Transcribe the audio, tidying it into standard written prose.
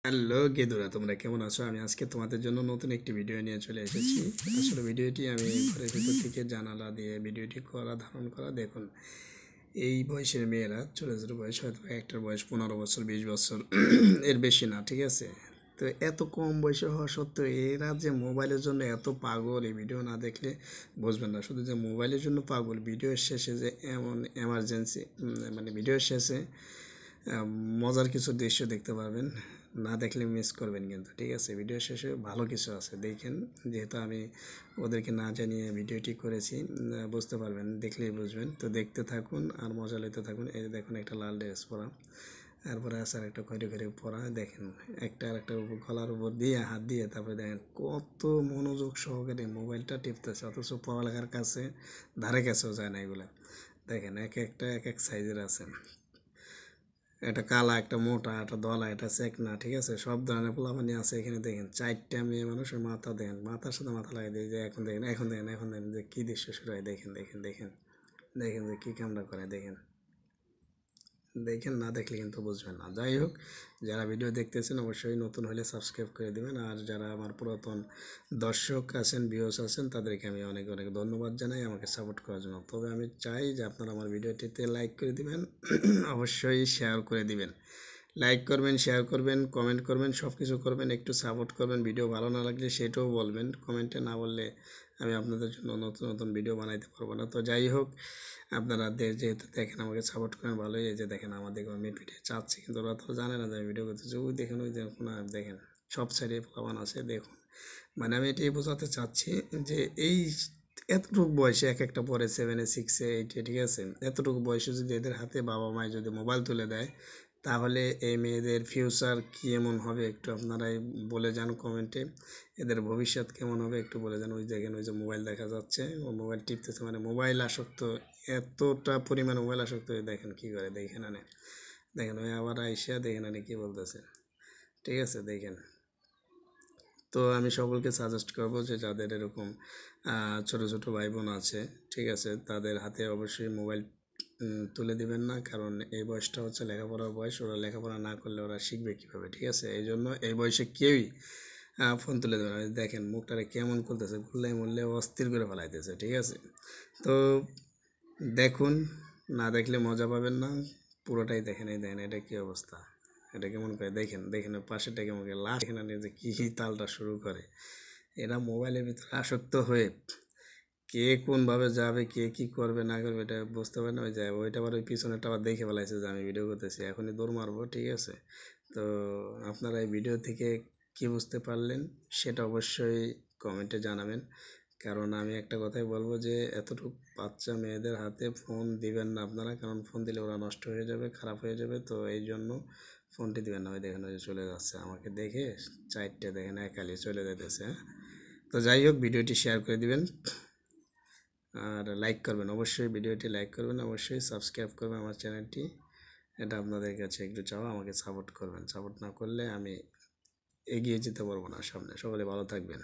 Hello Gedura, তোমরা কেমন আছো? আমি আজকে তোমাদের জন্য নতুন একটি ভিডিও নিয়ে চলে এসেছি। আসলে ভিডিওটি আমি ঘরের ভিতর থেকে জানালা দিয়ে ভিডিওটি ধারণ করা। দেখুন, এই বয়সের মেয়েরা, ছোটো ছোটো বয়স, হয়তো একটার বয়স 15 বছর, 20 বছর, এর বেশি না, ঠিক আছে? তো এত কম বয়সে হওয়া সত্ত্বেও এরা যে মোবাইলের জন্য এত পাগল, এই ভিডিও না দেখলে বুঝবেন না। শুধু যে মোবাইলের জন্য পাগল, ভিডিওর শেষে যে এমন এমার্জেন্সি, মানে ভিডিওর শেষে মজার কিছু দৃশ্য দেখতে পারবেন। না দেখলে মিস করবেন কিন্তু, ঠিক আছে? ভিডিও শেষে ভালো কিছু আছে, দেখেন। যেহেতু আমি ওদেরকে না জানিয়ে ভিডিওটি করেছি, বুঝতে পারবেন, দেখলেই বুঝবেন। তো দেখতে থাকুন আর মজা নিতে থাকুন। এই যে দেখুন, একটা লাল ড্রেস পরা, তারপরে আছে আর একটা খয়রি খয়রি পরা। দেখেন, একটা আর একটা উপর গলার উপর দিয়ে হাত দিয়ে, তারপরে দেখেন কত মনোযোগ সহকারে মোবাইলটা টিপতেছে, অথচ পড়ালেখার কাছে ধারে কাছেও যায় না এগুলো। দেখেন, এক একটা এক এক সাইজের আছে। একটা কালা, একটা মোটা, একটা দলা, একটা চেকনা, ঠিক আছে? সব ধরনের পোলাপানি আছে এখানে। দেখেন, 4টা মেয়ে মানুষের মাথা, দেখেন, মাথার সাথে মাথা লাগিয়ে দিয়ে যে এখন দেখেন, এখন দেখেন যে কী দৃশ্য শুরু হয়। দেখেন দেখেন দেখেন দেখেন যে কী কামড়া করে। দেখেন দেখেন, না দেখলে কিন্তু বুঝবেন না। যাই হোক, যারা ভিডিও দেখতেছেন অবশ্যই নতুন হলে সাবস্ক্রাইব করে দেবেন। আর যারা আমার পুরাতন দর্শক আছেন, ভিউয়ার্স আছেন, তাদেরকে আমি অনেক অনেক ধন্যবাদ জানাই আমাকে সাপোর্ট করার জন্য। তবে আমি চাই যে আপনারা আমার ভিডিওটিতে লাইক করে দিবেন, অবশ্যই শেয়ার করে দিবেন। লাইক করবেন, শেয়ার করবেন, কমেন্ট করবেন, সব কিছু করবেন, একটু সাপোর্ট করবেন। ভিডিও ভালো না লাগলে সেটাও বলবেন কমেন্টে, না বললে আমি আপনাদের জন্য নতুন নতুন ভিডিও বানাইতে পারবো না। তো যাই হোক, আপনারা যেহেতু দেখেন, আমাকে সাপোর্ট করেন, ভালোই। এই যে দেখেন, আমাদের মিটমিটে চাচ্ছে, কিন্তু ওরা তো জানে না যে আমি ভিডিও করতেছি। ওই দেখেন, ওই দেখুন, আর দেখেন সব সাইডে প্লাবান আছে। দেখুন, মানে আমি এটাই বোঝাতে চাচ্ছি যে এই এতটুকু বয়সে, এক একটা পরে 7-এ, 6-এ, 8-এ, ঠিক আছে? এতটুকু বয়সে যদি এদের হাতে বাবা মায় যদি মোবাইল তুলে দেয়, তাহলে এই মেয়েদের ফিউচার কী এমন হবে একটু আপনারাই বলে যান কমেন্টে। এদের ভবিষ্যৎ কেমন হবে একটু বলে যান। ওই দেখেন, ওই যে মোবাইল দেখা যাচ্ছে, ও মোবাইল টিপতেছে, মানে মোবাইল আসক্ত, এতটা পরিমাণ মোবাইল আসক্ত। দেখেন কী করে, দেখেন আনে, দেখেন ওই আবার আইসা, দেখেন আনে কী বলতেছে, ঠিক আছে? দেখেন। তো আমি সকলকে সাজেস্ট করব যে যাদের এরকম ছোট ছোট ভাই বোন আছে, ঠিক আছে, তাদের হাতে অবশ্যই মোবাইল তুলে দিবেন না। কারণ এই বয়সটা হচ্ছে লেখাপড়ার বয়স, ওরা লেখাপড়া না করলে ওরা শিখবে কীভাবে, ঠিক আছে? এই জন্য এই বয়সে কেউই ফোন তুলে দেবে না। দেখেন মুখটারে কেমন করতেছে, ঘুরলে মরলে অস্থির করে ফেলাইতেছে, ঠিক আছে? তো দেখুন, না দেখলে মজা পাবেন না। পুরোটাই দেখেন। এই দেখেন, এটা কী অবস্থা, এটা কেমন করে, দেখেন দেখেন পাশেটা কেমন করে লাস্ট, এখানে নিয়ে যে কী তালটা শুরু করে। এরা মোবাইলের ভিতরে আসক্ত হয়ে কে কোনভাবে যাবে, কে কী করবে না করবে, এটা বুঝতে পারে না। ওই যায়, ওইটা আবার ওই পিছনেরটা আবার দেখে ফেলাইছে যে আমি ভিডিও করতেছি, এখনই দৌড় মারবো, ঠিক আছে? তো আপনারা এই ভিডিও থেকে কী বুঝতে পারলেন সেটা অবশ্যই কমেন্টে জানাবেন। কারণ আমি একটা কথাই বলবো যে এতটুকু বাচ্চা মেয়েদের হাতে ফোন দিবেন না আপনারা, কারণ ফোন দিলে ওরা নষ্ট হয়ে যাবে, খারাপ হয়ে যাবে। তো এই জন্য ফোনটি দিবেন না। ওই দেখেন, ওই যে চলে যাচ্ছে আমাকে দেখে, 4টে দেখেন একালি চলে যেতেছে, হ্যাঁ? তো যাই হোক, ভিডিওটি শেয়ার করে দিবেন আর লাইক করবেন, অবশ্যই ভিডিওটি লাইক করবেন, অবশ্যই সাবস্ক্রাইব করবেন আমার চ্যানেলটি। এটা আপনাদের কাছে একটু চাওয়া, আমাকে সাপোর্ট করবেন। সাপোর্ট না করলে আমি এগিয়ে যেতে পারবো না সামনে। সকলে ভালো থাকবেন।